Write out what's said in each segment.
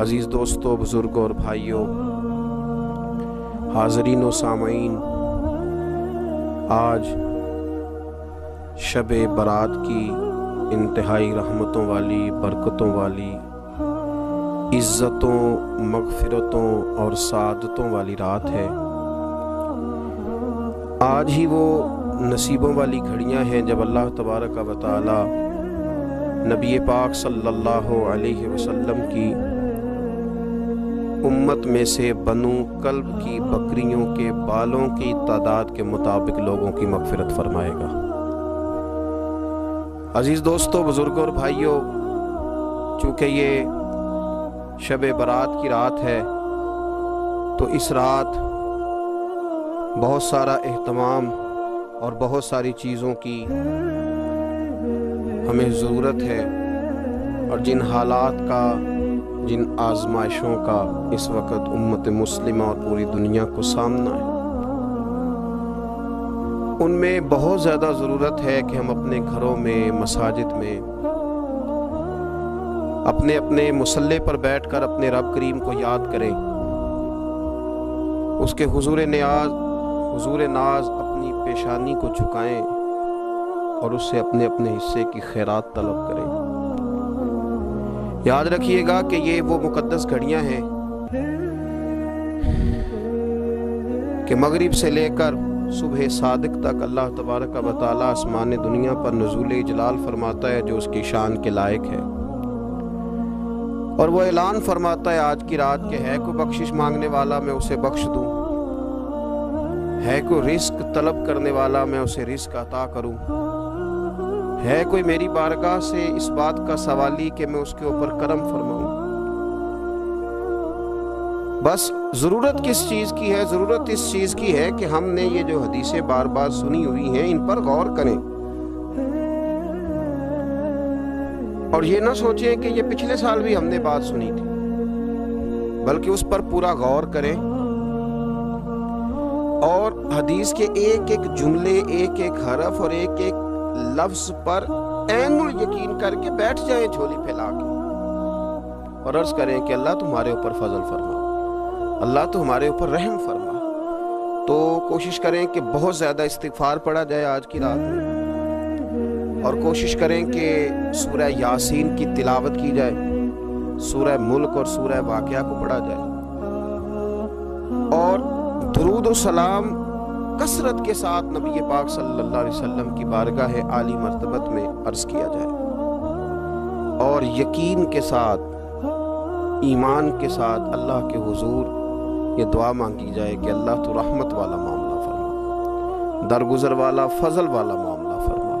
عزیز دوستوں، بزرگوں اور بھائیوں، حاضرین و سامعین، آج شب برات کی انتہائی رحمتوں والی، برکتوں والی، عزتوں، مغفرتوں اور سعادتوں والی رات ہے۔ آج ہی وہ نصیبوں والی گھڑیاں ہیں جب اللہ تبارک و تعالی نبی پاک صلی اللہ علیہ وسلم کی امت میں سے بنو کلب کی بکریوں کے بالوں کی تعداد کے مطابق لوگوں کی مغفرت فرمائے گا۔ عزیز دوستوں، بزرگوں اور بھائیوں، چونکہ یہ شب برات کی رات ہے تو اس رات بہت سارا اہتمام اور بہت ساری چیزوں کی ہمیں ضرورت ہے، اور جن حالات کا، جن آزمائشوں کا اس وقت امت مسلمہ اور پوری دنیا کو سامنا ہے، ان میں بہت زیادہ ضرورت ہے کہ ہم اپنے گھروں میں، مساجد میں، اپنے اپنے مصلی پر بیٹھ کر اپنے رب کریم کو یاد کریں، اس کے حضور ناز اپنی پیشانی کو جھکائیں اور اس سے اپنے اپنے حصے کی خیرات طلب کریں۔ یاد رکھیے گا کہ یہ وہ مقدس گھڑیاں ہیں کہ مغرب سے لے کر صبح صادق تک اللہ تبارک و تعالی آسمان دنیا پر نزول جلال فرماتا ہے جو اس کی شان کے لائق ہے، اور وہ اعلان فرماتا ہے آج کی رات کہ ہے کوئی بخشش مانگنے والا میں اسے بخش دوں، ہے کوئی رزق طلب کرنے والا میں اسے رزق عطا کروں، ہے کوئی میری بارگاہ سے اس بات کا سوالی کہ میں اس کے اوپر کرم فرماؤں۔ بس ضرورت کس چیز کی ہے؟ ضرورت اس چیز کی ہے کہ ہم نے یہ جو حدیثیں بار بار سنی ہوئی ہیں ان پر غور کریں، اور یہ نہ سوچیں کہ یہ پچھلے سال بھی ہم نے بات سنی تھی، بلکہ اس پر پورا غور کریں اور حدیث کے ایک ایک جملے، ایک ایک حرف اور ایک ایک لفظ پر عین یقین کر کے بیٹھ جائیں جھولی پھیلا کے، اور عرض کریں کہ اللہ تمہارے اوپر فضل فرما، اللہ تو ہمارے اوپر رحم فرما۔ تو کوشش کریں کہ بہت زیادہ استغفار پڑھا جائے آج کی رات میں، اور کوشش کریں کہ سورہ یاسین کی تلاوت کی جائے، سورہ ملک اور سورہ واقعہ کو پڑھا جائے، اور درود و سلام کثرت کے ساتھ نبی پاک صلی اللہ علیہ وسلم کی بارگاہ عالی مرتبت میں عرض کیا جائے، اور یقین کے ساتھ، ایمان کے ساتھ اللہ کے حضور یہ دعا مانگی جائے کہ اللہ تو رحمت والا معاملہ فرما، درگزر والا، فضل والا معاملہ فرما۔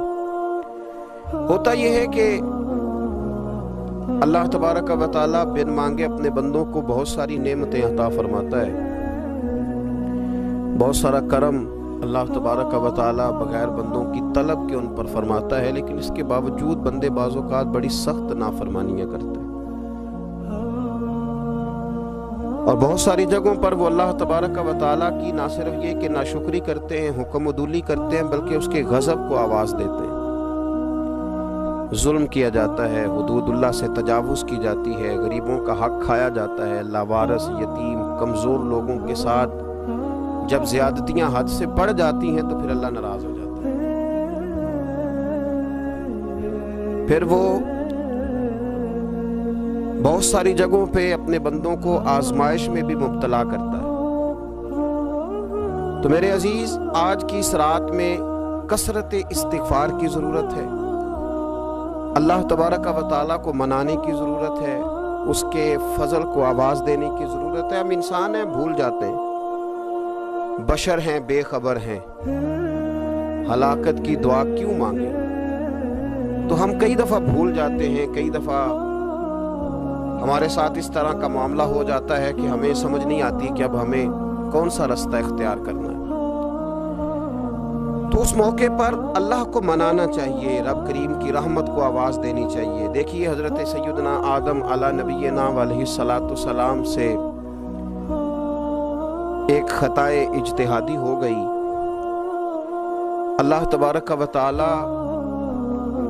ہوتا یہ ہے کہ اللہ تبارک و تعالی بن مانگے اپنے بندوں کو بہت ساری نعمتیں عطا فرماتا ہے، بہت سارا کرم اللہ تبارک و تعالی بغیر بندوں کی طلب کے ان پر فرماتا ہے، لیکن اس کے باوجود بندے بعض اوقات بڑی سخت نافرمانیاں کرتے ہیں، اور بہت ساری جگہوں پر وہ اللہ تبارک و تعالی کی نہ صرف یہ کہ ناشکری کرتے ہیں، حکم عدولی کرتے ہیں، بلکہ اس کے غضب کو آواز دیتے ہیں۔ ظلم کیا جاتا ہے، حدود اللہ سے تجاوز کی جاتی ہے، غریبوں کا حق کھایا جاتا ہے، لاوارث، یتیم، کمزور لوگوں کے ساتھ جب زیادتیاں حد سے بڑھ جاتی ہیں تو پھر اللہ ناراض ہو جاتا ہے، پھر وہ بہت ساری جگہوں پہ اپنے بندوں کو آزمائش میں بھی مبتلا کرتا ہے۔ تو میرے عزیز، آج کی اس رات میں کثرت استغفار کی ضرورت ہے، اللہ تبارک و تعالیٰ کو منانے کی ضرورت ہے، اس کے فضل کو آواز دینے کی ضرورت ہے۔ ہم انسان ہیں، بھول جاتے ہیں، بشر ہیں، بے خبر ہیں، ہلاکت کی دعا کیوں مانگیں؟ تو ہم کئی دفعہ بھول جاتے ہیں، کئی دفعہ ہمارے ساتھ اس طرح کا معاملہ ہو جاتا ہے کہ ہمیں سمجھ نہیں آتی کہ اب ہمیں کون سا رستہ اختیار کرنا ہے۔ تو اس موقع پر اللہ کو منانا چاہیے، رب کریم کی رحمت کو آواز دینی چاہیے۔ دیکھیے حضرت سیدنا آدم علیہ نبینا علیہ الصلاۃ والسلام سے ایک خطائے اجتہادی ہو گئی، اللہ تبارک و تعالی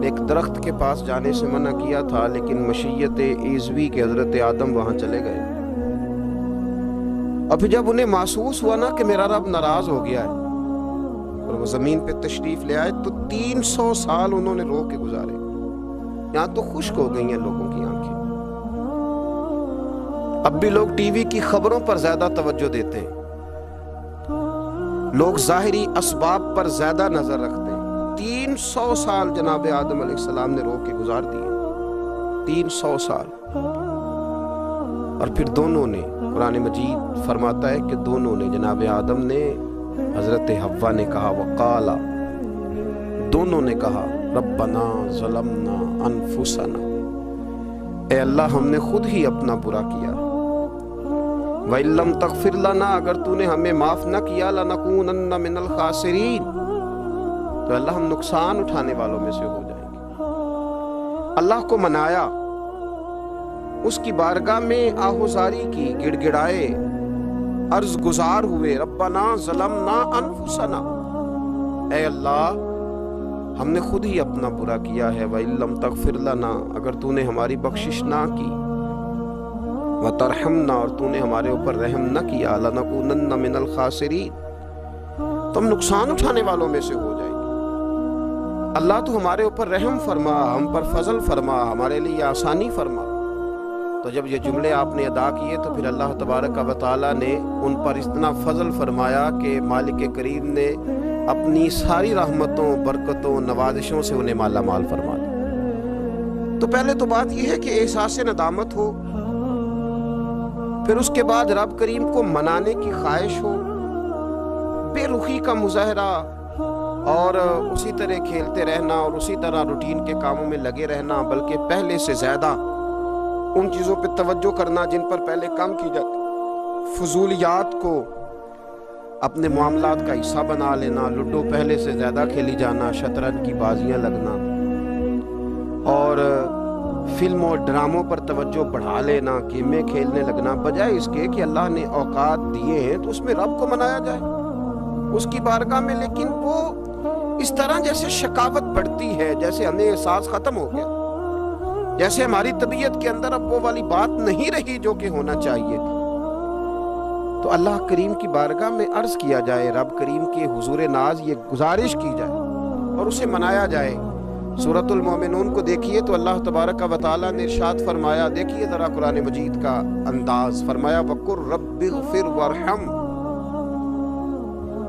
ایک درخت کے پاس جانے سے منع کیا تھا، لیکن مشیت ایزوی کے حضرت آدم وہاں چلے گئے، اور پھر جب انہیں محسوس ہوا نا کہ میرا رب ناراض ہو گیا ہے اور وہ زمین پہ تشریف لے آئے، تو 300 سال انہوں نے رو کے گزارے۔ یہاں تو خشک ہو گئی ہیں لوگوں کی آنکھیں۔ اب بھی لوگ ٹی وی کی خبروں پر زیادہ توجہ دیتے ہیں، لوگ ظاہری اسباب پر زیادہ نظر رکھتے ہیں۔ 300 سال جناب آدم علیہ السلام نے رو کے گزار دیے، 300 سال۔ اور پھر دونوں نے، قرآن مجید فرماتا ہے کہ دونوں نے، جناب آدم نے، حضرت حوا نے کہا، وقالا، دونوں نے کہا، ربنا ظلمنا انفسنا، اے اللہ ہم نے خود ہی اپنا برا کیا، وَإِن لَّمْ تَغْفِرْ لَنَا، اگر تو نے ہمیں معاف نہ کیا، لَنَكُونَنَّ مِنَ الْخَاسِرِينَ، تو اللہ ہم نقصان اٹھانے والوں میں سے ہو جائیں گے۔ اللہ کو منایا، اس کی بارگاہ میں آہوزاری کی، گڑ گڑائے، عرض گزار ہوئے، ربنا ظلمنا انفسنا، اے اللہ ہم نے خود ہی اپنا برا کیا ہے، وَإِن لَّمْ تَغْفِرْ لَنَا، اگر تو نے ہماری بخشش نہ کی، وَتَرْحَمْنَا، اور تو نے ہمارے اوپر رحم نہ کیا، لَنَكُونَنَّ مِنَ الْخَاسِرِينَ، تو ہم نقصان اٹھانے والوں میں سے ہو جائیں گے۔ اللہ تو ہمارے اوپر رحم فرما، ہم پر فضل فرما، ہمارے لیے آسانی فرما۔ تو جب یہ جملے آپ نے ادا کیے تو پھر اللہ تبارک و تعالیٰ نے ان پر اتنا فضل فرمایا کہ مالک کریم نے اپنی ساری رحمتوں، برکتوں، نوازشوں سے انہیں مالا مال فرما دیا۔ تو پہلے تو بات یہ ہے کہ احساس ندامت ہو، پھر اس کے بعد رب کریم کو منانے کی خواہش ہو، بے رخی کا مظاہرہ، اور اسی طرح کھیلتے رہنا اور اسی طرح روٹین کے کاموں میں لگے رہنا، بلکہ پہلے سے زیادہ ان چیزوں پہ توجہ کرنا جن پر پہلے کام کی جاتی، فضولیات کو اپنے معاملات کا حصہ بنا لینا، لوڈو پہلے سے زیادہ کھیلی جانا، شطرنج کی بازیاں لگنا، اور فلموں اور ڈراموں پر توجہ بڑھا لینا، گیمیں کھیلنے لگنا، بجائے اس کے کہ اللہ نے اوقات دیے ہیں تو اس میں رب کو منایا جائے اس کی بارگاہ میں۔ لیکن وہ اس طرح جیسے شکاوت بڑھتی ہے، جیسے ہمیں احساس ختم ہو گیا، جیسے ہماری طبیعت کے اندر اب وہ والی بات نہیں رہی جو کہ ہونا چاہیے تھی۔ تو اللہ کریم کی بارگاہ میں عرض کیا جائے، رب کریم کے حضور ناز یہ گزارش کی جائے اور اسے منایا جائے۔ سورۃ المومنون کو دیکھیے تو اللہ تبارک و تعالیٰ نے ارشاد فرمایا، دیکھیے ذرا قرآن مجید کا انداز، فرمایا وَقُلْ رَبِّ اغْفِرْ وَارْحَمْ،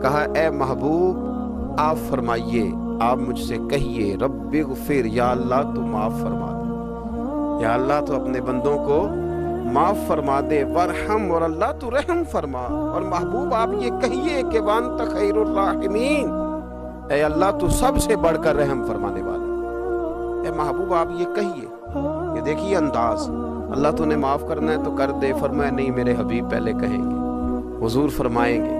کہا اے محبوب آپ فرمائیے، آپ مجھ سے کہیے، رب اغفر، یا اللہ تو معاف فرما دے، یا اللہ تو اپنے بندوں کو معاف فرما دے، ورحم، اور اللہ تو رحم فرما۔ اور محبوب آپ یہ کہیے کہ وانت خیر الراحمین، اے اللہ تو سب سے بڑھ کر رحم فرمانے والا، اے محبوب آپ یہ کہیے۔ یہ دیکھیے انداز، اللہ تو نے معاف کرنا ہے تو کر دے، فرمایا نہیں میرے حبیب پہلے کہیں گے، حضور فرمائیں گے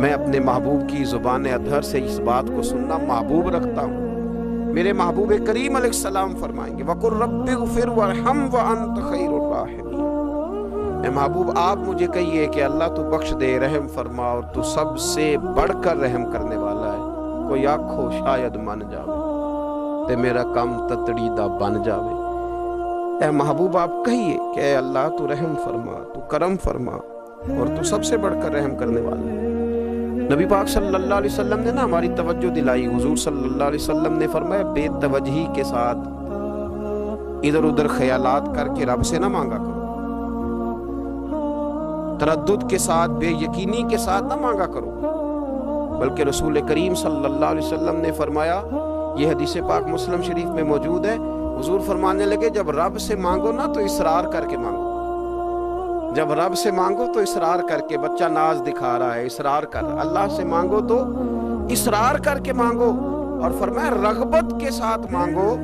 میں اپنے محبوب کی زبان اطہر سے اس بات کو سننا محبوب رکھتا ہوں۔ میرے محبوب کریم علیہ السلام فرمائیں گے وَقُلْ رَبِّ اغْفِرْ وَارْحَمْ وَأَنْتَ خَيْرُ الرَّاحِمِينَ، اے محبوب آپ مجھے کہیے کہ اللہ تو بخش دے، رحم فرما، اور تو سب سے بڑھ کر رحم کرنے والا ہے، کوئی آنکھو شاید من جاوے تے میرا کم تتڑیدہ بن جاوے۔ اے محبوب آپ کہیے کہ اے اللہ تو رحم فرما، تو کرم فرما، اور تو سب سے بڑھ کر رحم کرنے والا ہے۔ نبی پاک صلی اللہ علیہ وسلم نے نا ہماری توجہ دلائی، حضور صلی اللہ علیہ وسلم نے فرمایا بے توجہی کے ساتھ ادھر ادھر خیالات کر کے رب سے نہ مانگا کرو، تردد کے ساتھ، بے یقینی کے ساتھ نہ مانگا کرو، بلکہ رسول کریم صلی اللہ علیہ وسلم نے فرمایا، یہ حدیث پاک مسلم شریف میں موجود ہے، حضور فرمانے لگے جب رب سے مانگو نا تو اصرار کر کے مانگو، جب رب سے مانگو تو اصرار کر کے، بچہ ناز دکھا رہا ہے اصرار کر، اللہ سے مانگو تو اصرار کر کے مانگو، اور فرمایا رغبت کے ساتھ مانگو۔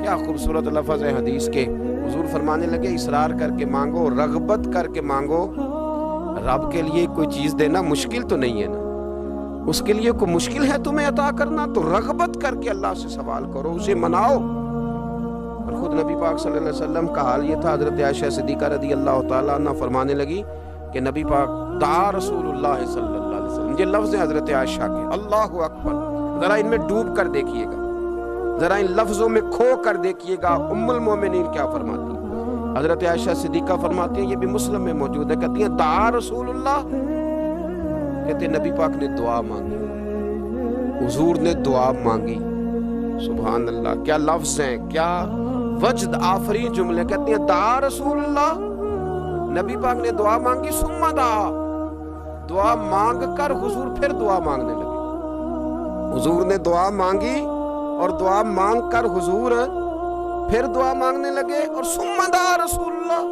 کیا خوبصورت لفظ ہے حدیث کے، حضور فرمانے لگے اصرار کر کے مانگو، رغبت کر کے مانگو۔ رب کے لیے کوئی چیز دینا مشکل تو نہیں ہے نا، اس کے لیے کوئی مشکل ہے تمہیں عطا کرنا، تو رغبت کر کے اللہ سے سوال کرو، اسے مناؤ۔ اور خود نبی پاک صلی اللہ علیہ وسلم کا حال یہ تھا، حضرت عائشہ صدیقہ رضی اللہ تعالیٰ عنہ فرمانے لگی کہ نبی پاک دعا رسول اللہ صلی اللہ علیہ وسلم، یہ لفظ ہے حضرت عائشہ کے، اللہ اکبر، ذرا ان میں ڈوب کر دیکھیے گا، ذرا ان لفظوں میں کھو کر دیکھیے گا ام المومنین کیا فرماتی ہیں۔ حضرت عائشہ صدیقہ فرماتی ہیں، یہ بھی مسلم میں موجود ہے، کہتی ہیں دعا رسول اللہ، کہتے ہیں نبی پاک نے دعا مانگی، حضور نے دعا مانگی۔ سبحان اللہ، کیا لفظ ہیں، کیا وجد آفرین جملے، کہتی ہیں دعا رسول اللہ، نبی پاک نے دعا مانگی، ثم دعا، دعا مانگ کر حضور پھر دعا مانگنے لگے۔ حضور نے دعا مانگی اور دعا مانگ کر حضور پھر دعا مانگنے لگے، اور ثم دعا رسول اللہ،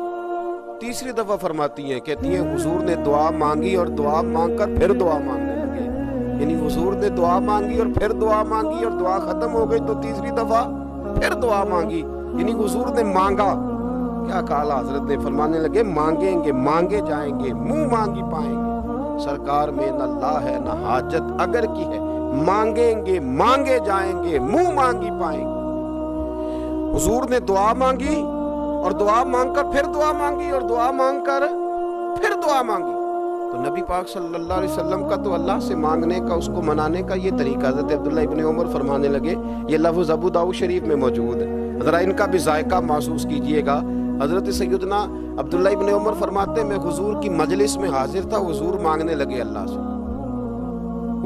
تیسری دفعہ فرماتی ہیں، کہتی ہیں حضور نے دعا مانگی اور دعا مانگ کر پھر دعا مانگنے لگے، یعنی حضور نے دعا مانگی اور پھر دعا مانگی اور دعا ختم ہو گئی تو تیسری دفعہ پھر دعا مانگی، یعنی حضور نے مانگا۔ کیا کہا حضرت نے، فرمانے لگے مانگیں گے مانگے جائیں گے، منہ مانگی پائیں گے، سرکار میں نہ لا ہے نہ حاجت اگر کی ہے، مانگیں گے مانگے جائیں گے، منہ مانگی پائیں گے۔ حضور نے دعا مانگی اور دعا مانگ کر پھر دعا مانگی اور دعا مانگ کر پھر دعا مانگی، تو نبی پاک صلی اللہ علیہ وسلم کا تو اللہ سے مانگنے کا، اس کو منانے کا یہ طریقہ۔ حضرت عبداللہ ابن عمر فرمانے لگے، یہ لفظ ابو داؤد شریف میں موجود ہے، ذرا ان کا بھی ذائقہ محسوس کیجئے گا۔ حضرت سیدنا عبداللہ ابن عمر فرماتے ہیں، میں حضور کی مجلس میں حاضر تھا، حضور مانگنے لگے اللہ سے،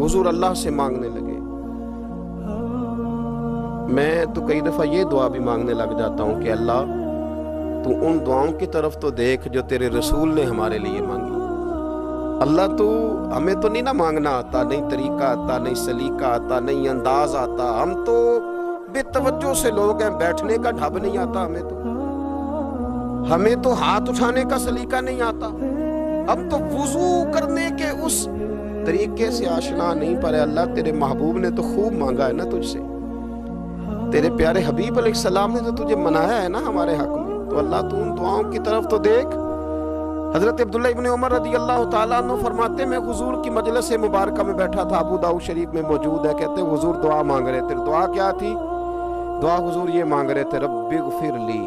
حضور اللہ سے مانگنے لگے۔ میں تو کئی دفعہ یہ دعا بھی مانگنے لگ جاتا ہوں کہ اللہ تو ان دعاؤں کی طرف تو دیکھ جو تیرے رسول نے ہمارے لیے مانگی۔ اللہ تو ہمیں تو نہیں نہ مانگنا آتا، نہیں طریقہ آتا، نہیں سلیقہ آتا، نہیں انداز آتا، ہم تو بے توجہ سے لوگ ہیں، بیٹھنے کا ڈھب نہیں آتا، ہمیں تو ہاتھ اٹھانے کا سلیقہ نہیں آتا، ہم تو وضو کرنے کے اس طریقے سے آشنا نہیں، پر اللہ تیرے محبوب نے تو خوب مانگا ہے نا تجھ سے، تیرے پیارے حبیب علیہ السلام نے تو تجھے منایا ہے نا ہمارے حق میں، تو اللہ تو ان دعاؤں کی طرف تو دیکھ۔ حضرت عبداللہ ابن عمر رضی اللہ تعالیٰ عنہ فرماتے، میں حضور کی مجلس مبارکہ میں بیٹھا تھا، ابو داؤد شریف میں موجود ہے، کہتے ہیں حضور دعا مانگ رہے تھے۔ دعا کیا تھی؟ دعا حضور یہ مانگ رہے تھے، رب اغفر لی،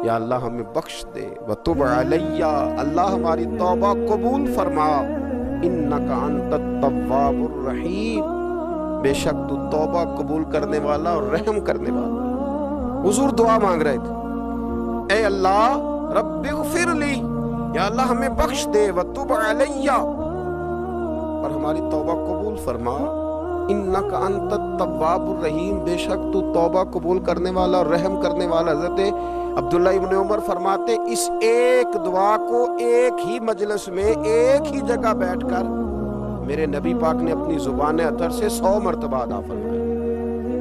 یا اللہ ہمیں بخش دے، وتب علی، اللہ ہماری توبہ قبول فرما، انک انت التواب الرحیم، بے شک تو توبہ قبول کرنے والا اور رحم کرنے والا۔ حضور دعا مانگ رہے تھے، اے اللہ رب اغفر لی، یا اللہ ہمیں بخش دے، وتب علی، اور ہماری توبہ قبول فرما، انک انت التواب الرحیم، بے شک تو توبہ قبول کرنے والا اور رحم کرنے والا۔ حضرت عبداللہ ابن عمر فرماتے، اس ایک دعا کو ایک ہی مجلس میں ایک ہی جگہ بیٹھ کر میرے نبی پاک نے اپنی زبان اطہر سے 100 مرتبہ ادا فرمایا۔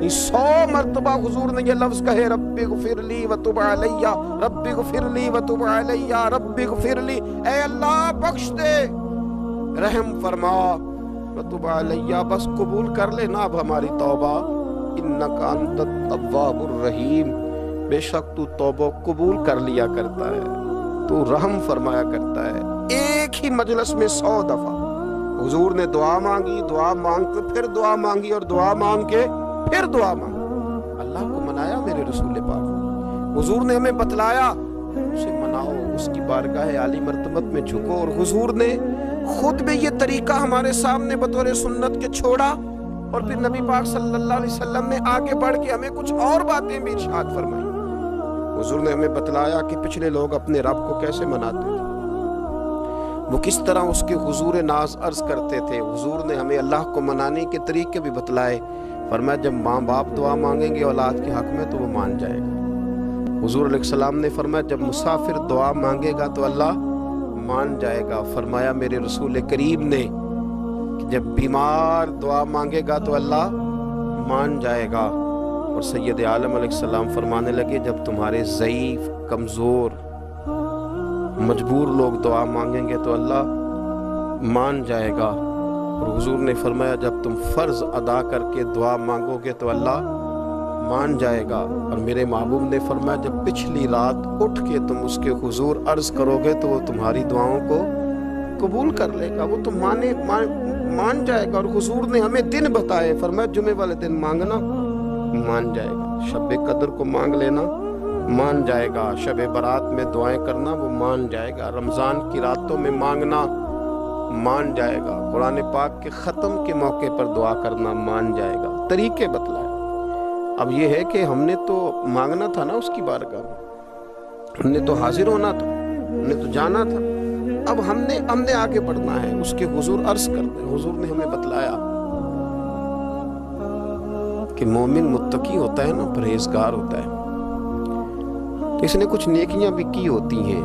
100 مرتبہ حضور نے یہ لفظ کہے، رب اغفر لی وتب علی، رب اغفر لی وتب علی، رب اغفر لی، اے اللہ بخش دے، رحم فرما، وتب علی، بس قبول کر لینا اب ہماری توبہ، انک انت التواب الرحیم، بے شک تو توبہ قبول کر لیا کرتا ہے، تو رحم فرمایا کرتا ہے۔ ایک ہی مجلس میں 100 دفعہ حضور نے دعا مانگی، دعا مانگ کے پھر دعا مانگی اور دعا مانگ کے پھر دعا مانگی، اللہ کو منایا میرے رسول پاک، حضور نے ہمیں بتلایا، اسے مناؤ، اس کی بارگاہ عالی مرتبت میں جھکو، اور حضور نے خود بھی یہ طریقہ ہمارے سامنے بطور سنت کے چھوڑا، اور پھر نبی پاک صلی اللہ علیہ وسلم نے آگے بڑھ کے ہمیں کچھ اور باتیں بھی ارشاد فرمائی۔ حضور نے ہمیں بتلایا کہ پچھلے لوگ اپنے رب کو کیسے مناتے تھے، وہ کس طرح اس کے حضور ناز عرض کرتے تھے۔ حضور نے ہمیں اللہ کو منانے کے طریقے بھی بتلائے، فرمایا جب ماں باپ دعا مانگیں گے اولاد کے حق میں تو وہ مان جائے گا۔ حضور علیہ السلام نے فرمایا جب مسافر دعا مانگے گا تو اللہ مان جائے گا۔ فرمایا میرے رسول کریم نے کہ جب بیمار دعا مانگے گا تو اللہ مان جائے گا۔ اور سید عالم علیہ السلام فرمانے لگے جب تمہارے ضعیف، کمزور، مجبور لوگ دعا مانگیں گے تو اللہ مان جائے گا۔ اور حضور نے فرمایا جب تم فرض ادا کر کے دعا مانگو گے تو اللہ مان جائے گا۔ اور میرے محبوب نے فرمایا جب پچھلی رات اٹھ کے تم اس کے حضور عرض کرو گے تو وہ تمہاری دعاؤں کو قبول کر لے گا، وہ تو مان جائے گا۔ اور حضور نے ہمیں دن بتائے، فرمایا جمعے والے دن مانگنا مان جائے گا، شب قدر کو مانگ لینا مان جائے گا، شب برات میں دعائیں کرنا وہ مان جائے گا، رمضان کی راتوں میں مانگنا مان جائے گا، قرآن پاک کے ختم کے موقع پر دعا کرنا مان جائے گا۔ طریقے بتلائے۔ اب یہ ہے کہ ہم نے تو مانگنا تھا نا اس کی بارگاہ میں، ہم نے تو حاضر ہونا تھا، ہم نے تو جانا تھا، اب ہم نے آگے بڑھنا ہے، اس کے حضور عرض کر دیں۔ حضور نے ہمیں بتلایا کہ مومن متقی ہوتا ہے نا، پرہیزگار ہوتا ہے، تو اس نے کچھ نیکیاں بھی کی ہوتی ہیں،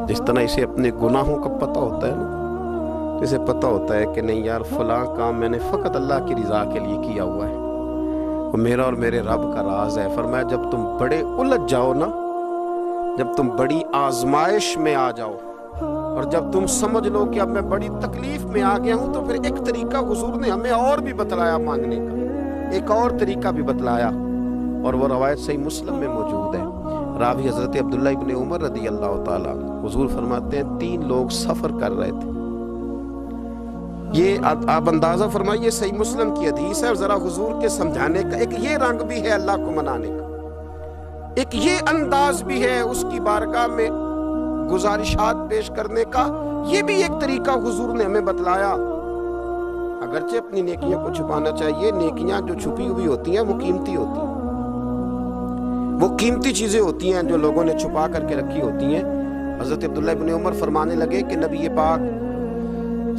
جس طرح اسے اپنے گناہوں کا پتہ ہوتا ہے نا، تو اسے پتہ ہوتا ہے کہ نہیں یار فلاں کام میں نے فقط اللہ کی رضا کے لیے کیا ہوا ہے، وہ میرا اور میرے رب کا راز ہے۔ فرمایا جب تم بڑے الجھ جاؤ نا، جب تم بڑی آزمائش میں آ جاؤ، اور جب تم سمجھ لو کہ اب میں بڑی تکلیف میں آ گیا ہوں، تو پھر ایک طریقہ حضور نے ہمیں اور بھی بتلایا مانگنے کا، ایک اور طریقہ بھی بتلایا، اور وہ روایت صحیح مسلم میں موجود ہے۔ راوی حضرت عبداللہ ابن عمر رضی اللہ تعالیٰ، حضور فرماتے ہیں 3 لوگ سفر کر رہے تھے، یہ آپ اندازہ فرمائیے، صحیح مسلم کی حدیث ہے، اور ذرا حضور کے سمجھانے کا ایک یہ رنگ بھی ہے اللہ کو منانے کا، ایک یہ انداز بھی ہے اس کی بارگاہ میں گزارشات پیش کرنے کا، یہ بھی ایک طریقہ حضور نے ہمیں بتلایا۔ اگرچہ اپنی نیکیاں کو چھپانا چاہیے، نیکیاں جو چھپی ہوئی ہوتی ہیں وہ قیمتی ہوتی ہیں، وہ قیمتی چیزیں ہوتی ہیں جو لوگوں نے چھپا کر کے رکھی ہوتی ہیں۔ حضرت عبداللہ ابن عمر فرمانے لگے کہ نبی پاک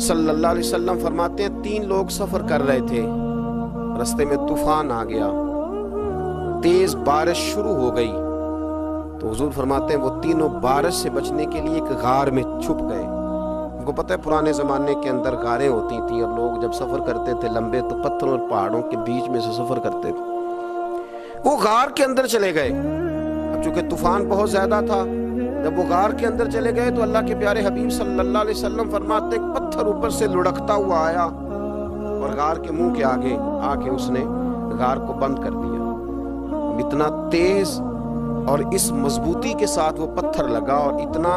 صلی اللہ علیہ وسلم فرماتے ہیں 3 لوگ سفر کر رہے تھے، رستے میں طوفان آ گیا، تیز بارش شروع ہو گئی، تو حضور فرماتے ہیں وہ تینوں بارش سے بچنے کے لیے ایک غار میں چھپ گئے۔ ان کو پتہ ہے پرانے زمانے کے اندر غاریں ہوتی تھیں، اور لوگ جب سفر کرتے تھے لمبے تو پتھروں اور پہاڑوں کے بیچ میں سے سفر کرتے تھے، وہ غار کے اندر چلے گئے۔ اب چونکہ طوفان بہت زیادہ تھا، جب وہ غار کے اندر چلے گئے تو اللہ کے پیارے حبیب صلی اللہ علیہ وسلم فرماتے ایک پتھر اوپر سے لڑکتا ہوا آیا، اور غار کے منہ کے آگے آ کے اس نے غار کو بند کر دیا۔ اتنا تیز اور اس مضبوطی کے ساتھ وہ پتھر لگا، اور اتنا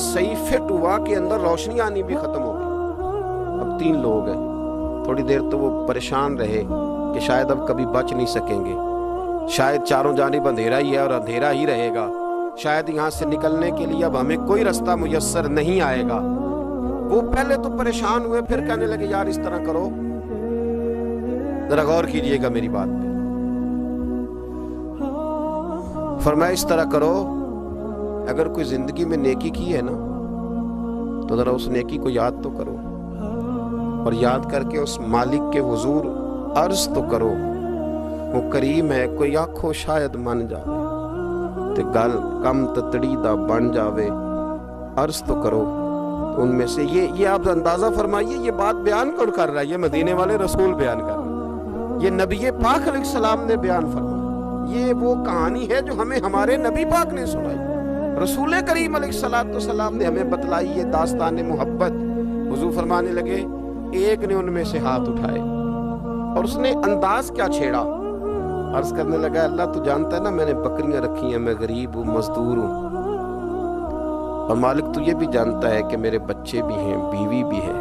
صحیح فٹ ہوا کہ اندر روشنی آنی بھی ختم ہو گئی۔ اب 3 لوگ ہیں، تھوڑی دیر تو وہ پریشان رہے کہ شاید اب کبھی بچ نہیں سکیں گے، شاید چاروں جانب اندھیرا ہی ہے اور اندھیرا ہی رہے گا، شاید یہاں سے نکلنے کے لیے اب ہمیں کوئی رستہ میسر نہیں آئے گا۔ وہ پہلے تو پریشان ہوئے، پھر کہنے لگے یار اس طرح کرو، ذرا غور کیجئے گا میری بات پہ۔ فرمایا اس طرح کرو، اگر کوئی زندگی میں نیکی کی ہے نا تو ذرا اس نیکی کو یاد تو کرو، اور یاد کر کے اس مالک کے حضور عرض تو کرو، وہ کریم ہے، کوئی آنکھو شاید من جاوے تے گل کم تتڑی دا بن جاوے، عرض تو کرو۔ تو ان میں سے یہ آپ اندازہ فرمائیے، یہ بات بیان کون کر رہا ہے؟ یہ مدینے والے رسول بیان کر رہا ہے، یہ نبی پاک علیہ السلام نے بیان فرمایا۔ یہ وہ کہانی ہے جو ہمیں ہمارے نبی پاک نے سنائی، رسول کریم علیہ السلام نے ہمیں بتلائی، یہ داستان محبت۔ حضور فرمانے لگے ایک نے ان میں سے ہاتھ اٹھائے، اور اس نے انداز کیا چھیڑا، عرض کرنے لگا اللہ تو جانتا ہے نا میں نے بکریاں رکھی ہیں، میں غریب ہوں، مزدور ہوں، اور مالک تو یہ بھی جانتا ہے کہ میرے بچے بھی ہیں، بیوی بھی ہے،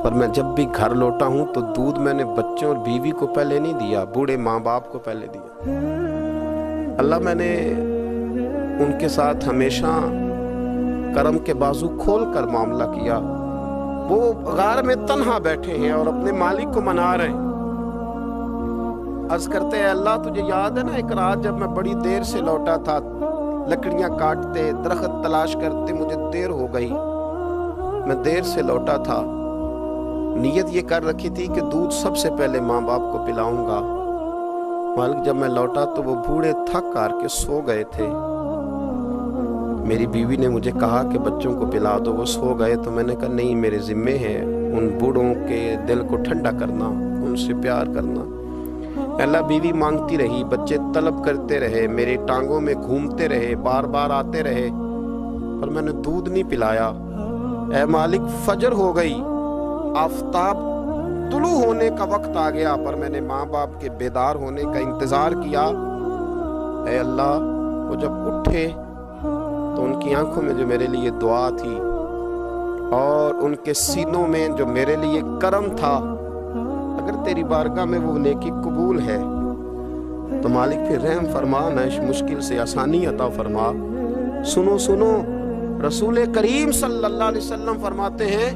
پر میں جب بھی گھر لوٹا ہوں تو دودھ میں نے بچوں اور بیوی کو پہلے نہیں دیا، بوڑھے ماں باپ کو پہلے دیا۔ اللہ میں نے ان کے ساتھ ہمیشہ کرم کے بازو کھول کر معاملہ کیا، وہ غار میں تنہا بیٹھے ہیں اور اپنے مالک کو منا رہے ہیں۔ عرض کرتے ہیں اللہ تجھے یاد ہے نا ایک رات جب میں بڑی دیر سے لوٹا تھا، لکڑیاں کاٹتے درخت تلاش کرتے مجھے دیر ہو گئی، میں دیر سے لوٹا تھا، نیت یہ کر رکھی تھی کہ دودھ سب سے پہلے ماں باپ کو پلاؤں گا، مالک جب میں لوٹا تو وہ بوڑھے تھک کر کے سو گئے تھے، میری بیوی نے مجھے کہا کہ بچوں کو پلا دو، وہ سو گئے، تو میں نے کہا نہیں میرے ذمے ہے ان بوڑھوں کے دل کو ٹھنڈا کرنا، ان سے پیار کرنا۔ اللہ بیوی مانگتی رہی، بچے طلب کرتے رہے، میری ٹانگوں میں گھومتے رہے، بار بار آتے رہے، پر میں نے دودھ نہیں پلایا۔ اے مالک فجر ہو گئی، آفتاب طلوع ہونے کا وقت آ گیا، پر میں نے ماں باپ کے بیدار ہونے کا انتظار کیا۔ اے اللہ وہ جب اٹھے تو ان کی آنکھوں میں جو میرے لیے دعا تھی اور ان کے سینوں میں جو میرے لیے کرم تھا، اگر تیری بارگاہ میں وہ نیکی قبول ہے تو مالک پھر رحم فرما، نہ اس مشکل سے آسانی عطا فرما۔ سنو سنو، رسول کریم صلی اللہ علیہ وسلم فرماتے ہیں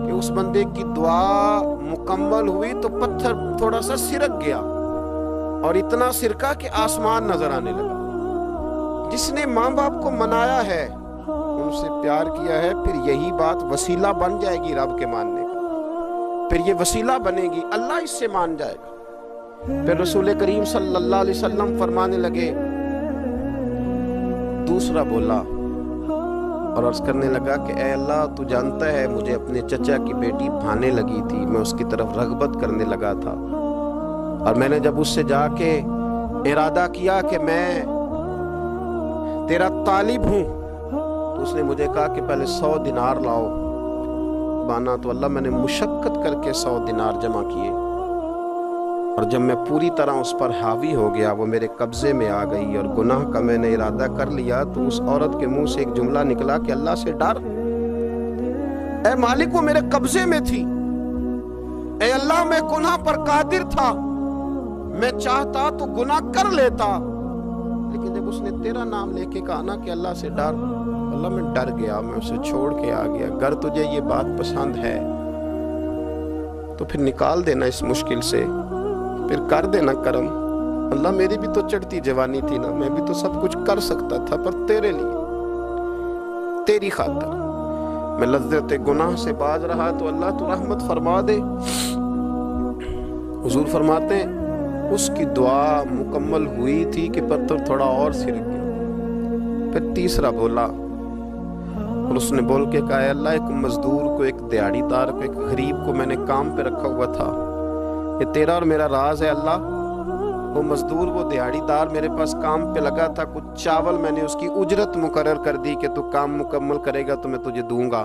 کہ اس بندے کی دعا مکمل ہوئی تو پتھر تھوڑا سا سرک گیا، اور اتنا سرکہ کہ آسمان نظر آنے لگا. جس نے ماں باپ کو منایا ہے، ان سے پیار کیا ہے، پھر یہی بات وسیلہ بن جائے گی رب کے ماننے کا، پھر یہ وسیلہ بنے گی، اللہ اس سے مان جائے گا. پھر رسول کریم صلی اللہ علیہ وسلم فرمانے لگے، دوسرا بولا اور عرض کرنے لگا کہ اے اللہ تو جانتا ہے مجھے اپنے چچا کی بیٹی بھانے لگی تھی، میں اس کی طرف رغبت کرنے لگا تھا، اور میں نے جب اس سے جا کے ارادہ کیا کہ میں تیرا طالب ہوں، تو اس نے مجھے کہا کہ پہلے 100 دینار لاؤ. بانا تو اللہ میں نے مشقت کر کے 100 دینار جمع کیے، اور جب میں پوری طرح اس پر حاوی ہو گیا، وہ میرے قبضے میں آ گئی اور گناہ کا میں نے ارادہ کر لیا، تو اس عورت کے منہ سے ایک جملہ نکلا کہ اللہ سے ڈر، اے مالک وہ میرے قبضے میں تھی، اے اللہ میں گناہ پر قادر تھا، میں چاہتا تو گناہ کر لیتا، لیکن جب اس نے تیرا نام لے کے کہا نا کہ اللہ سے ڈر، اللہ میں ڈر گیا، میں اسے چھوڑ کے آ گیا. اگر تجھے یہ بات پسند ہے تو پھر نکال دینا اس مشکل سے، پھر کر دینا کرم. اللہ میری بھی تو چڑھتی جوانی تھی نا، میں بھی تو سب کچھ کر سکتا تھا، پر تیرے لیے، تیری خاطر میں لذت گناہ سے باز رہا، تو اللہ تو رحمت فرما دے. حضور فرماتے ہیں اس کی دعا مکمل ہوئی تھی کہ پتھر تھوڑا اور سرک گیا. پھر تیسرا بولا اور اس نے بول کے کہا، اے اللہ ایک مزدور کو، ایک دیہڑی دار کو، ایک غریب کو میں نے کام پہ رکھا ہوا تھا، یہ تیرا اور میرا راز ہے اللہ. وہ مزدور، وہ دیہڑی دار میرے پاس کام پہ لگا تھا، کچھ چاول میں نے اس کی اجرت مقرر کر دی کہ تو کام مکمل کرے گا تو میں تجھے دوں گا.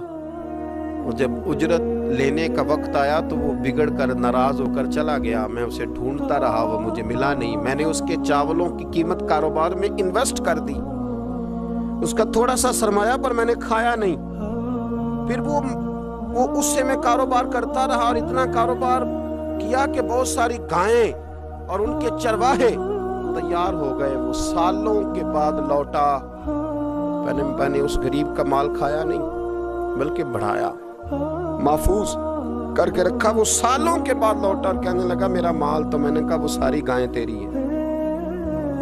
اور جب اجرت لینے کا وقت آیا تو وہ بگڑ کر ناراض ہو کر چلا گیا. میں اسے ڈھونڈتا رہا، وہ مجھے ملا نہیں. میں نے اس کے چاولوں کی قیمت کاروبار میں انویسٹ کر دی، اس کا تھوڑا سا سرمایہ پر میں نے کھایا نہیں. پھر وہ اس سے میں کاروبار کرتا رہا، اور اتنا کاروبار کیا کہ بہت ساری گائیں اور ان کے چرواہے تیار ہو گئے. وہ سالوں کے بعد لوٹا. میں نے اس غریب کا مال کھایا نہیں بلکہ بڑھایا، محفوظ کر کے رکھا. وہ سالوں کے بعد لوٹا اور کہنے لگا میرا مال، تو میں نے کہا وہ ساری گائیں تیری ہیں،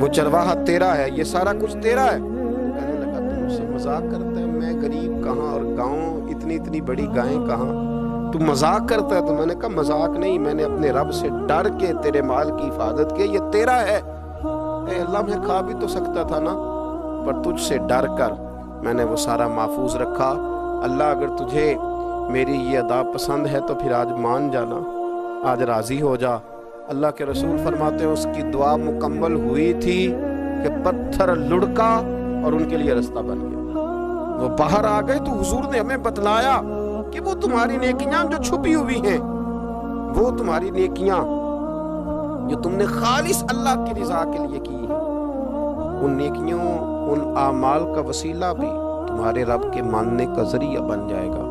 وہ چرواہا تیرا ہے، یہ سارا کچھ تیرا ہے. کہنے لگا تم مجھ سے مذاق کرتا ہے، میں غریب کہاں اور گاؤں اتنی بڑی گائیں کہاں، تو مذاق کرتا ہے. تو میں نے کہا مذاق نہیں، میں نے اپنے رب سے ڈر کے تیرے مال کی حفاظت کی، یہ تیرا ہے. اے اللہ میں کھا بھی تو سکتا تھا نا، پر تجھ سے ڈر کر میں نے وہ سارا محفوظ رکھا. اللہ اگر تجھے میری یہ ادا پسند ہے تو پھر آج مان جانا، آج راضی ہو جا. اللہ کے رسول فرماتے ہیں اس کی دعا مکمل ہوئی تھی کہ پتھر لڑکا اور ان کے لیے رستہ بن گیا. وہ باہر آ گئے تو حضور نے ہمیں بتلایا کہ وہ تمہاری نیکیاں جو چھپی ہوئی ہیں، وہ تمہاری نیکیاں جو تم نے خالص اللہ کی رضا کے لیے کی ہیں، ان نیکیوں، ان اعمال کا وسیلہ بھی تمہارے رب کے ماننے کا ذریعہ بن جائے گا.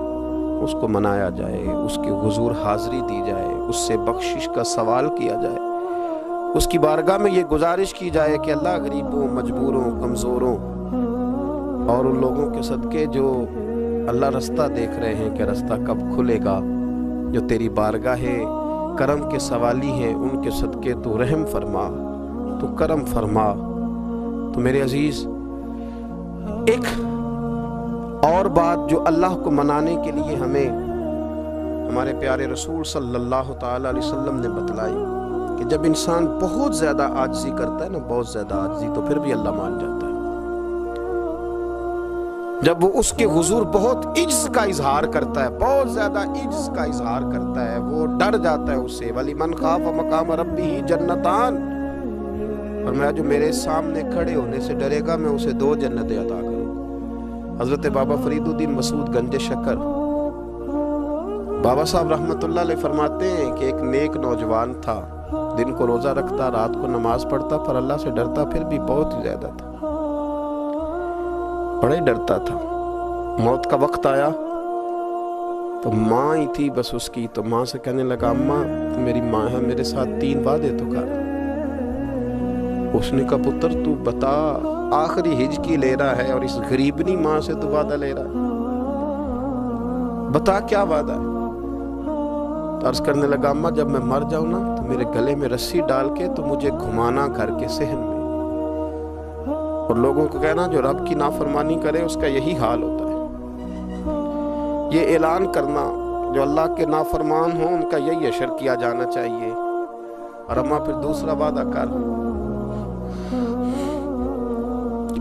اس کو منایا جائے، اس کے حضور حاضری دی جائے، اس سے بخشش کا سوال کیا جائے، اس کی بارگاہ میں یہ گزارش کی جائے کہ اللہ غریبوں، مجبوروں، کمزوروں اور ان لوگوں کے صدقے جو اللہ رستہ دیکھ رہے ہیں کہ رستہ کب کھلے گا، جو تیری بارگاہ کرم کے سوالی ہیں، ان کے صدقے تو رحم فرما، تو کرم فرما. تو میرے عزیز، ایک اور بات جو اللہ کو منانے کے لیے ہمیں ہمارے پیارے رسول صلی اللہ تعالیٰ علیہ وسلم نے بتلائی کہ جب انسان بہت زیادہ عاجزی کرتا ہے نا، بہت زیادہ عاجزی، تو پھر بھی اللہ مان جاتا ہے. جب وہ اس کے حضور بہت عجز کا اظہار کرتا ہے، بہت زیادہ عجز کا اظہار کرتا ہے، وہ ڈر جاتا ہے اس سے. وَلِمَنْ خَافَ مَقَامَ رَبِّهِ جَنَّتَانِ، اور میں جو میرے سامنے کھڑے ہونے سے ڈرے گا میں اسے 2 جنتیں عطا کروں. حضرت بابا فرید الدین مسعود گنج شکر بابا صاحب رحمت اللہ علیہ فرماتے ہیں کہ ایک نیک نوجوان تھا، دن کو روزہ رکھتا، رات کو نماز پڑھتا، پر اللہ سے ڈرتا پھر بھی بہت ہی زیادہ تھا، بڑا ہی ڈرتا تھا. موت کا وقت آیا تو ماں ہی تھی بس اس کی، تو ماں سے کہنے لگا اماں تو میری ماں ہے، میرے ساتھ 3 وعدے تو کر. اس نے کہا پتر تو بتا، آخری ہج کی لے رہا ہے اور اس غریبنی ماں سے تو وعدہ لے رہا ہے، بتا کیا وعدہ ہے. تو عرض کرنے لگا اماں جب میں مر جاؤں نا تو میرے گلے میں رسی ڈال کے تو مجھے گھمانا گھر کے صحن میں، اور لوگوں کو کہنا جو رب کی نافرمانی کرے اس کا یہی حال ہوتا ہے۔ یہ اعلان کرنا جو اللہ کے نافرمان ہوں ان کا یہی اشر کیا جانا چاہیے۔ اور اماں پھر دوسرا وعدہ کر،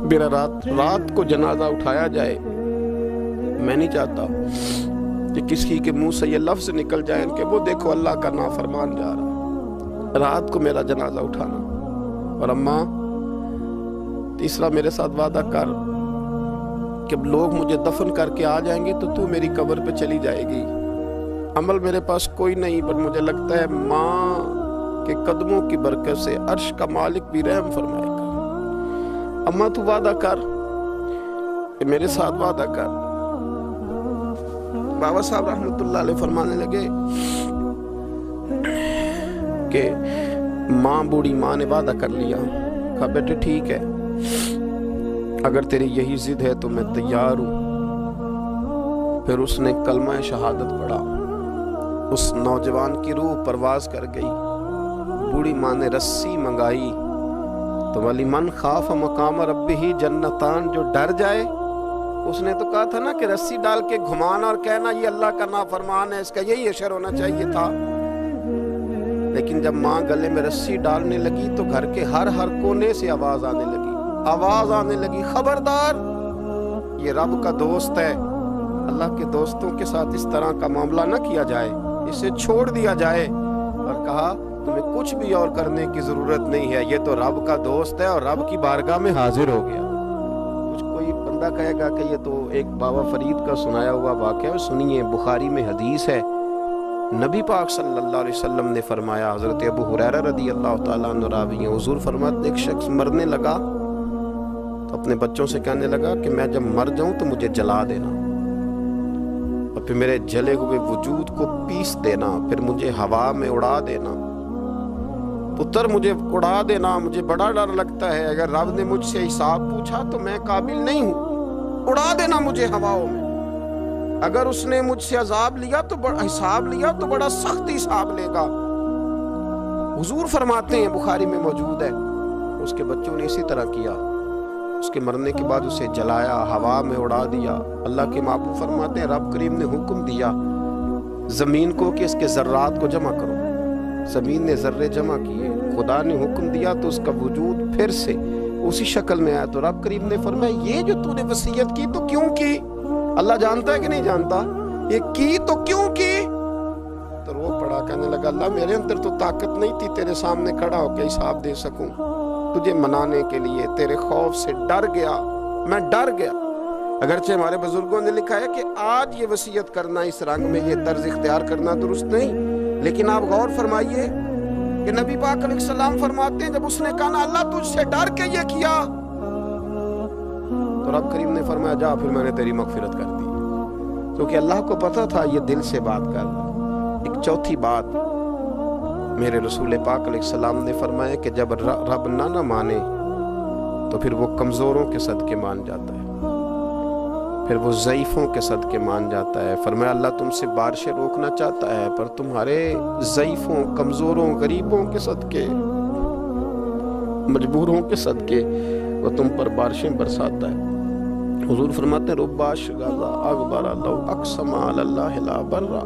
میرا رات کو جنازہ اٹھایا جائے، میں نہیں چاہتا کہ کسی کے منہ سے یہ لفظ نکل جائے کہ وہ دیکھو اللہ کا نافرمان جا رہا، رات کو میرا جنازہ اٹھانا۔ اور اماں تیسرا میرے ساتھ وعدہ کر کہ لوگ مجھے دفن کر کے آ جائیں گے تو میری قبر پہ چلی جائے گی، عمل میرے پاس کوئی نہیں، پر مجھے لگتا ہے ماں کے قدموں کی برکت سے عرش کا مالک بھی رحم فرمائے گا۔ اماں تو وعدہ کر کہ میرے ساتھ وعدہ کر۔ بابا صاحب رحمۃ اللہ علیہ فرمانے لگے کہ ماں بوڑھی ماں نے وعدہ کر لیا، کہا بیٹے ٹھیک ہے، اگر تیری یہی ضد ہے تو میں تیار ہوں۔ پھر اس نے کلمہ شہادت پڑھا، اس نوجوان کی روح پرواز کر گئی، بوڑھی ماں نے رسی منگائی تو وَلِمَنْ خَافَ مَقَامَ رَبِّهِ جنتان، جو ڈر جائے، اس نے تو کہا تھا نا کہ رسی ڈال کے گھمانا اور کہنا یہ اللہ کا نافرمان ہے، اس کا یہی اشر ہونا چاہیے تھا۔ لیکن جب ماں گلے میں رسی ڈالنے لگی تو گھر کے ہر کونے سے آواز آنے لگی خبردار یہ رب کا دوست ہے، اللہ کے دوستوں کے ساتھ اس طرح کا معاملہ نہ کیا جائے، اسے چھوڑ دیا جائے۔ اور کہا تمہیں کچھ بھی اور کرنے کی ضرورت نہیں ہے، یہ تو رب کا دوست ہے اور رب کی بارگاہ میں حاضر ہو گیا۔ کچھ کوئی بندہ کہے گا کہ یہ تو ایک بابا فرید کا سنایا ہوا واقعہ ہے، سنیے، بخاری میں حدیث ہے، نبی پاک صلی اللہ علیہ وسلم نے فرمایا، حضرت ابو ہریرہ رضی اللہ تعالیٰ عنہ راوی ہیں، حضور فرماتے ایک شخص مرنے لگا تو اپنے بچوں سے کہنے لگا کہ میں جب مر جاؤں تو مجھے جلا دینا، اور پھر میرے جلے ہوئے وجود کو پیس دینا، پھر مجھے ہوا میں اڑا دینا، پتر مجھے اڑا دینا، مجھے بڑا ڈر لگتا ہے، اگر رب نے مجھ سے حساب پوچھا تو میں قابل نہیں ہوں، اڑا دینا مجھے ہواؤں میں، اگر اس نے مجھ سے عذاب لیا تو حساب لیا تو بڑا سخت حساب لے گا۔ حضور فرماتے ہیں، بخاری میں موجود ہے، اس کے بچوں نے اسی طرح کیا، اس کے مرنے کے بعد اسے جلایا، ہوا میں اڑا دیا۔ اللہ کے محبوب فرماتے ہیں رب کریم نے حکم دیا زمین کو کہ اس کے ذرات کو جمع کرو، زمین نے ذرے جمع کیے، خدا نے حکم دیا تو اس کا وجود پھر سے اسی شکل میں آیا۔ تو رب کریم نے فرمایا یہ جو تو نے وصیت کی تو کیوں کی؟ اللہ جانتا ہے کہ نہیں جانتا؟ یہ کی تو کیوں کی؟ تو رو پڑا، کہنے لگا اللہ میرے اندر تو طاقت نہیں تھی تیرے سامنے کھڑا ہو کے حساب دے سکوں، تجھے منانے کے لیے تیرے خوف سے ڈر گیا، میں ڈر گیا۔ اگرچہ ہمارے بزرگوں نے لکھا ہے کہ آج یہ وصیت کرنا، اس رنگ میں یہ طرز اختیار کرنا درست نہیں، لیکن آپ غور فرمائیے کہ نبی پاک علیہ السلام فرماتے ہیں جب اس نے کہا نا اللہ تجھ سے ڈر کے یہ کیا، تو رب کریم نے فرمایا جا پھر میں نے تیری مغفرت کر دی، کیونکہ اللہ کو پتا تھا یہ دل سے بات کر رہا۔ ایک چوتھی بات میرے رسول پاک علیہ السلام نے فرمایا کہ جب رب نہ مانے تو پھر وہ کمزوروں کے صدقے مان جاتا ہے، پھر وہ ضعیفوں کے صدقے مان جاتا ہے۔ فرمایا اللہ تم سے بارشیں روکنا چاہتا ہے پر تمہارے ضعیفوں، کمزوروں، غریبوں کے صدقے، مجبوروں کے صدقے وہ تم پر بارشیں برساتا ہے۔ حضور فرماتے ہیں رب اشغاظ اغبر لو اقسم علی اللہ لا برا،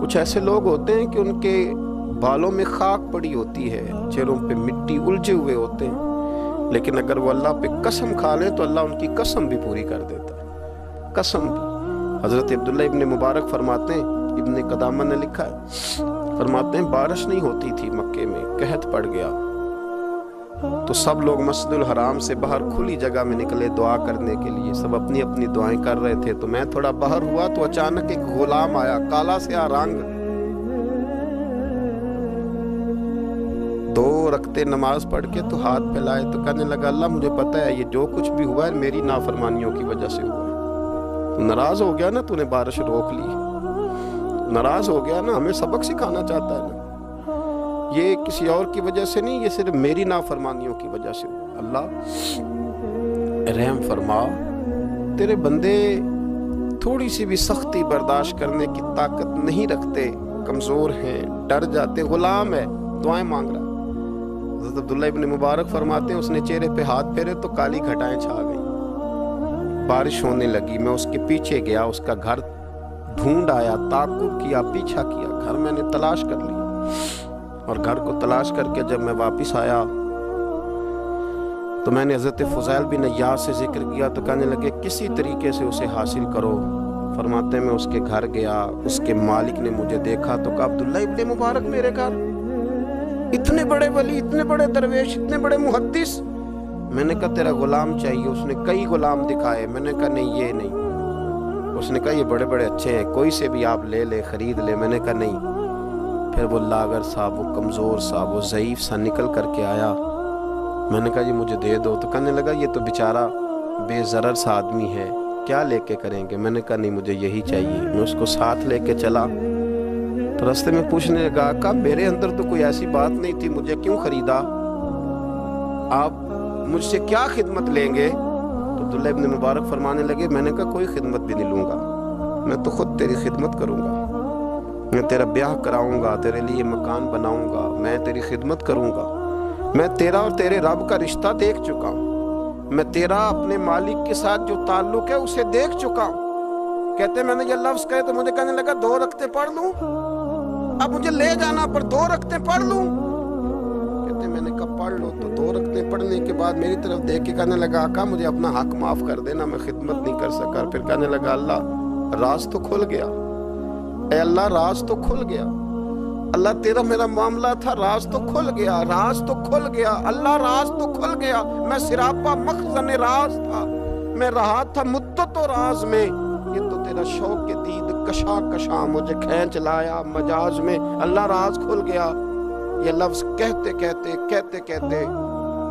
کچھ ایسے لوگ ہوتے ہیں کہ ان کے بالوں میں خاک پڑی ہوتی ہے، چہروں پہ مٹی الجھے ہوئے ہوتے ہیں، لیکن اگر وہ اللہ پہ قسم کھا لیں تو اللہ ان کی قسم بھی پوری کر دیتا ہے، قسم بھی۔ حضرت عبداللہ ابن مبارک فرماتے ہیں، ابن قدامہ نے لکھا ہے، فرماتے ہیں بارش نہیں ہوتی تھی مکے میں، قحط پڑ گیا تو سب لوگ مسجد الحرام سے باہر کھلی جگہ میں نکلے دعا کرنے کے لیے، سب اپنی اپنی دعائیں کر رہے تھے، تو میں تھوڑا باہر ہوا تو اچانک ایک غلام آیا، کالا سیاہ رنگ، 2 رکعتیں نماز پڑھ کے تو ہاتھ پھیلائے تو کہنے لگا اللہ مجھے پتا ہے یہ جو کچھ بھی ہوا ہے میری نافرمانیوں کی وجہ سے ہوا ہے، تو ناراض ہو گیا نا، تو نے بارش روک لی، ناراض ہو گیا نا، ہمیں سبق سکھانا چاہتا ہے نا، یہ کسی اور کی وجہ سے نہیں، یہ صرف میری نافرمانیوں کی وجہ سے ہوا۔ اللہ رحم فرما، تیرے بندے تھوڑی سی بھی سختی برداشت کرنے کی طاقت نہیں رکھتے، کمزور ہیں، ڈر جاتے، غلام ہے، دعائیں مانگ رہا ہے۔ حضرت عبداللہ ابن مبارک فرماتے ہیں اس نے چہرے پہ ہاتھ پھیرے تو کالی گھٹائیں چھا گئیں، بارش ہونے لگی، میں اس کے پیچھے گیا، اس کا گھر ڈھونڈ آیا، تعقب کیا، پیچھا کیا، گھر میں نے تلاش کر لیا، اور گھر کو تلاش کر کے جب میں واپس آیا تو میں نے حضرت فضیل بن عیاض سے ذکر کیا تو کہنے لگے کسی طریقے سے اسے حاصل کرو۔ فرماتے ہیں میں اس کے گھر گیا، اس کے مالک نے مجھے دیکھا تو کہا عبداللہ ابن مبارک میرے گھر، اتنے بڑے ولی، اتنے بڑے درویش، اتنے بڑے محدث۔ میں نے کہا تیرا غلام چاہیے۔ اس نے کئی غلام دکھائے، میں نے کہا نہیں یہ نہیں۔ اس نے کہا یہ بڑے بڑے اچھے ہیں، کوئی سے بھی آپ لے لے، خرید لے۔ میں نے کہا نہیں۔ پھر وہ لاغر صاحب، وہ کمزور صاحب، وہ ضعیف سا نکل کر کے آیا۔ میں نے کہا یہ مجھے دے دو، تو کہنے لگا یہ تو بیچارہ بے ضرر سا آدمی ہے، کیا لے کے کریں گے؟ میں نے کہا نہیں مجھے یہی چاہیے۔ میں اس کو ساتھ لے کے چلا تو راستے میں پوچھنے لگا کہ میرے اندر تو کوئی ایسی بات نہیں تھی، مجھے کیوں خریدا؟ آپ مجھ سے کیا خدمت لیں گے؟ تو عبداللہ ابن مبارک فرمانے لگے میں نے کہا کوئی خدمت بھی نہیں لوں گا، میں تو خود تیری خدمت کروں گا، میں تیرا بیاہ کراؤں گا، تیرے لیے مکان بناؤں گا، میں تیری خدمت کروں گا۔ میں تیرا اور تیرے رب کا رشتہ دیکھ چکا ہوں، میں تیرا اپنے مالک کے ساتھ جو تعلق ہے اسے دیکھ چکا ہوں۔ کہتے میں نے یہ لفظ کہے تو مجھے کہنے لگا 2 رکعتیں پڑھ لوں؟ اب مجھے لے جانا پر 2 رکعتیں پڑھ لوں؟ کہتے میں نے کہا پڑھ لو۔ تو 2 رکعتیں پڑھنے کے بعد میری طرف دیکھ کے کہنے لگا آقا مجھے اپنا حق معاف کر دینا، میں خدمت نہیں کر سکا۔ پھر کہنے لگا اللہ راز تو کھل گیا، اے اللہ راز تو کھل گیا، اللہ تیرا میرا معاملہ تھا، راز تو کھل گیا، راز تو کھل گیا، اللہ راز تو کھل گیا۔ میں سراپا مخزن راز تھا، میں رہا تھا مدت و راز میں، یہ تو تیرا شوق کے دید کشا کشا مجھے کھینچ لایا مجاز میں، اللہ راز کھل گیا۔ یہ لفظ کہتے کہتے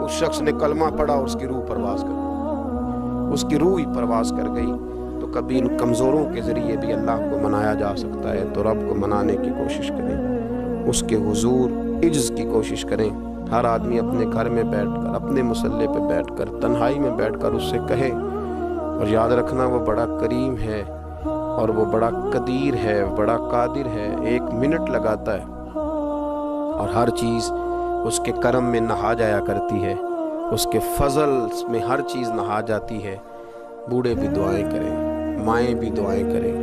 اس شخص نے کلمہ پڑھا اور اس کی روح پرواز کر گئی، اس کی روح ہی پرواز کر گئی۔ تو کبھی ان کمزوروں کے ذریعے بھی اللہ کو منایا جا سکتا ہے، تو رب کو منانے کی کوشش کریں، اس کے حضور عجز کی کوشش کریں۔ ہر آدمی اپنے گھر میں بیٹھ کر، اپنے مصلے پہ بیٹھ کر، تنہائی میں بیٹھ کر اس سے کہے، اور یاد رکھنا وہ بڑا کریم ہے اور وہ بڑا قدیر ہے، بڑا قادر ہے، 1 منٹ لگاتا ہے اور ہر چیز اس کے کرم میں نہا جایا کرتی ہے، اس کے فضل میں ہر چیز نہا جاتی ہے۔ بوڑھے بھی دعائیں کریں، مائیں بھی دعائیں کریں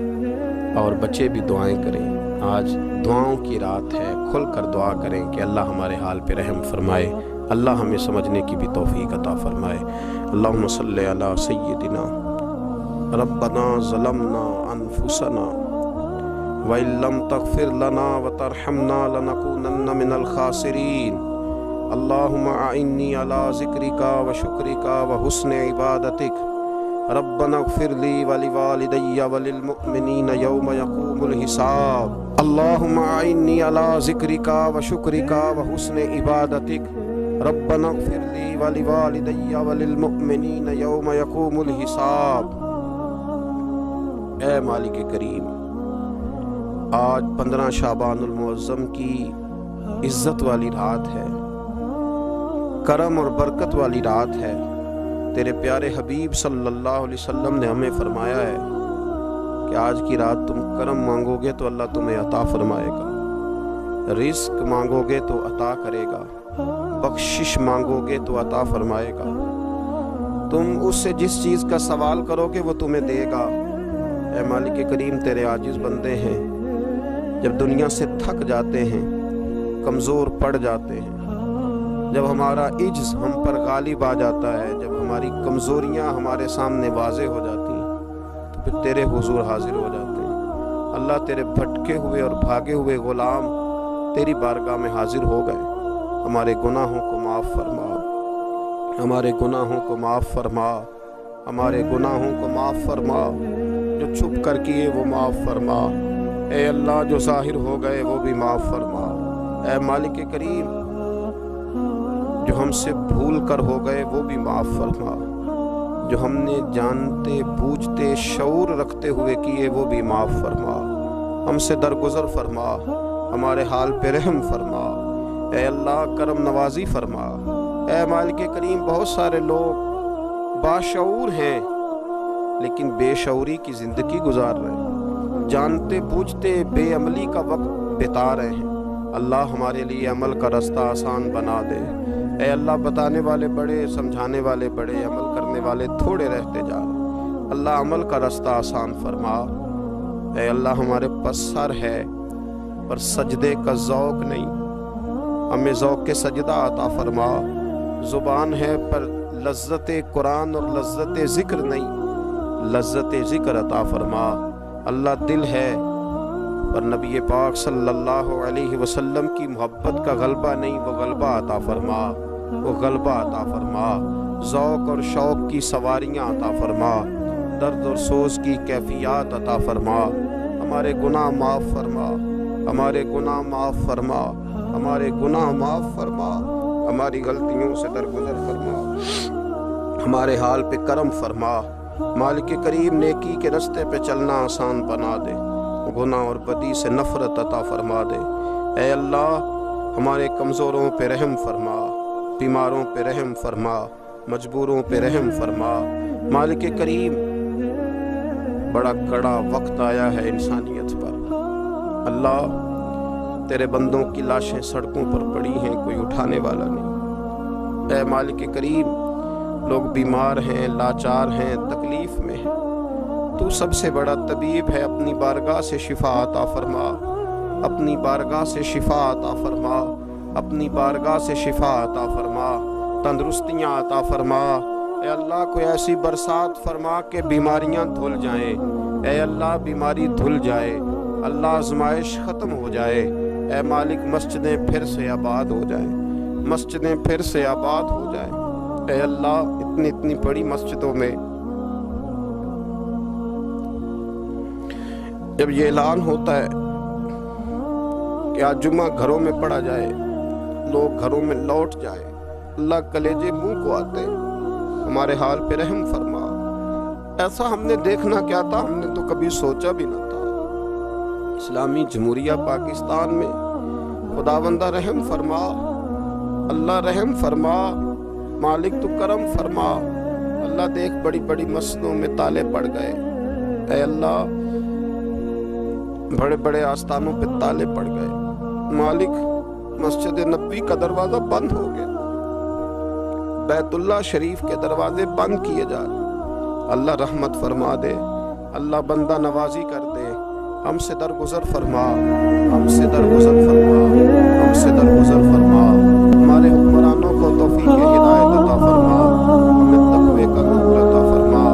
اور بچے بھی دعائیں کریں۔ آج دعاؤں کی رات ہے، کھل کر دعا کریں کہ اللہ ہمارے حال پہ رحم فرمائے، اللہ ہمیں سمجھنے کی بھی توفیق عطا فرمائے۔ اللہم صلی علی سیدنا ربنا ظلمنا انفسنا وَإِن لَّمْ تَغْفِرْ لَنَا وَتَرْحَمْنَا لَنَكُونَنَّ مِنَ الْخَاسِرِينَ اللهم أعني على ذكرك وشكرك وحسن عبادتك ربنا اغفر لي ولوالدي وللمؤمنين يوم يقوم الحساب اللهم أعني على ذكرك وشكرك وحسن عبادتك ربنا اغفر لي ولوالدي وللمؤمنين يوم يقوم الحساب۔ اے مالک کریم، آج 15 شعبان المعظم کی عزت والی رات ہے، کرم اور برکت والی رات ہے۔ تیرے پیارے حبیب صلی اللہ علیہ وسلم نے ہمیں فرمایا ہے کہ آج کی رات تم کرم مانگو گے تو اللہ تمہیں عطا فرمائے گا، رزق مانگو گے تو عطا کرے گا، بخشش مانگو گے تو عطا فرمائے گا، تم اس سے جس چیز کا سوال کرو گے وہ تمہیں دے گا۔ اے مالک کریم، تیرے عاجز بندے ہیں، جب دنیا سے تھک جاتے ہیں، کمزور پڑ جاتے ہیں، جب ہمارا عجز ہم پر غالب آ جاتا ہے، جب ہماری کمزوریاں ہمارے سامنے واضح ہو جاتی ہیں، تو پھر تیرے حضور حاضر ہو جاتے ہیں۔ اللہ تیرے بھٹکے ہوئے اور بھاگے ہوئے غلام تیری بارگاہ میں حاضر ہو گئے۔ ہمارے گناہوں کو معاف فرما، ہمارے گناہوں کو معاف فرما، ہمارے گناہوں کو معاف فرما، جو چھپ کر کیے وہ معاف فرما، اے اللہ جو ظاہر ہو گئے وہ بھی معاف فرما۔ اے مالک کریم، جو ہم سے بھول کر ہو گئے وہ بھی معاف فرما، جو ہم نے جانتے بوجھتے شعور رکھتے ہوئے کیے وہ بھی معاف فرما، ہم سے درگزر فرما، ہمارے حال پہ رحم فرما، اے اللہ کرم نوازی فرما۔ اے مالک کریم، بہت سارے لوگ باشعور ہیں لیکن بے شعوری کی زندگی گزار رہے ہیں، جانتے بوجھتے بے عملی کا وقت بتا رہے ہیں۔ اللہ ہمارے لیے عمل کا راستہ آسان بنا دے۔ اے اللہ بتانے والے بڑے، سمجھانے والے بڑے، عمل کرنے والے تھوڑے رہتے جا رہے۔ اللہ عمل کا راستہ آسان فرما۔ اے اللہ ہمارے پاس سر ہے پر سجدے کا ذوق نہیں، ہمیں ذوق کے سجدہ عطا فرما۔ زبان ہے پر لذت قرآن اور لذت ذکر نہیں، لذت ذکر عطا فرما۔ اللہ دل ہے پر نبی پاک صلی اللہ علیہ وسلم کی محبت کا غلبہ نہیں، وہ غلبہ عطا فرما، وہ غلبہ عطا فرما۔ ذوق اور شوق کی سواریاں عطا فرما، درد اور سوز کی کیفیات عطا فرما۔ ہمارے گناہ معاف فرما، ہمارے گناہ معاف فرما، ہمارے گناہ معاف فرما، ہماری غلطیوں سے درگزر فرما، ہمارے حال پہ کرم فرما۔ مالک کریم نیکی کے رستے پہ چلنا آسان بنا دے، گناہ اور بدی سے نفرت عطا فرما دے۔ اے اللہ ہمارے کمزوروں پہ رحم فرما، بیماروں پہ رحم فرما، مجبوروں پہ رحم فرما۔ مالک کریم بڑا کڑا وقت آیا ہے انسانیت پر۔ اللہ تیرے بندوں کی لاشیں سڑکوں پر پڑی ہیں، کوئی اٹھانے والا نہیں۔ اے مالک کریم لوگ بیمار ہیں، لاچار ہیں، تکلیف میں ہیں، تو سب سے بڑا طبیب ہے، اپنی بارگاہ سے شفا عطا فرما، اپنی بارگاہ سے شفا عطا فرما، اپنی بارگاہ سے شفا عطا فرما، تندرستیاں عطا فرما۔ اے اللہ کوئی ایسی برسات فرما کہ بیماریاں دھل جائیں، اے اللہ بیماری دھل جائے، اللہ آزمائش ختم ہو جائے۔ اے مالک مسجدیں پھر سے آباد ہو جائیں، مسجدیں پھر سے آباد ہو جائیں۔ اے اللہ اتنی بڑی مسجدوں میں جب یہ اعلان ہوتا ہے کہ آج جمعہ گھروں میں پڑھا جائے، لوگ گھروں میں لوٹ جائے، اللہ کلیجے منہ کو آتے، ہمارے حال پہ رحم فرما۔ ایسا ہم نے دیکھنا کیا تھا، ہم نے تو کبھی سوچا بھی نہ تھا۔ اسلامی جمہوریہ پاکستان میں خداوندہ رحم فرما، اللہ رحم فرما، مالک تو کرم فرما۔ اللہ دیکھ بڑی بڑی مسجدوں میں تالے پڑ گئے، اے اللہ بڑے بڑے آستانوں پہ تالے پڑ گئے، مالک مسجد نبوی کا دروازہ بند ہو گیا، بیت اللہ شریف کے دروازے بند کیے جا رہے۔ اللہ رحمت فرما دے، اللہ بندہ نوازی کر دے، ہم سے درگزر فرما، ہم سے درگزر فرما، ہم سے درگزر فرما۔ ہمارے حکمرانوں کو توفیق ہدایت عطا فرما، ہمیں تقوی کا نور عطا فرما۔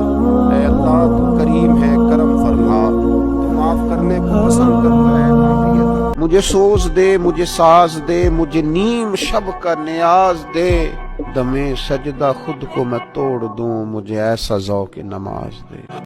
اے اللہ تو کریم ہے، کرم فرما، تو معاف کرنے کو پسند کرتا ہے، معافی عطا۔ مجھے سوز دے، مجھے ساز دے، مجھے نیم شب کا نیاز دے، دمِ سجدہ خود کو میں توڑ دوں، مجھے ایسا ذوق نماز دے۔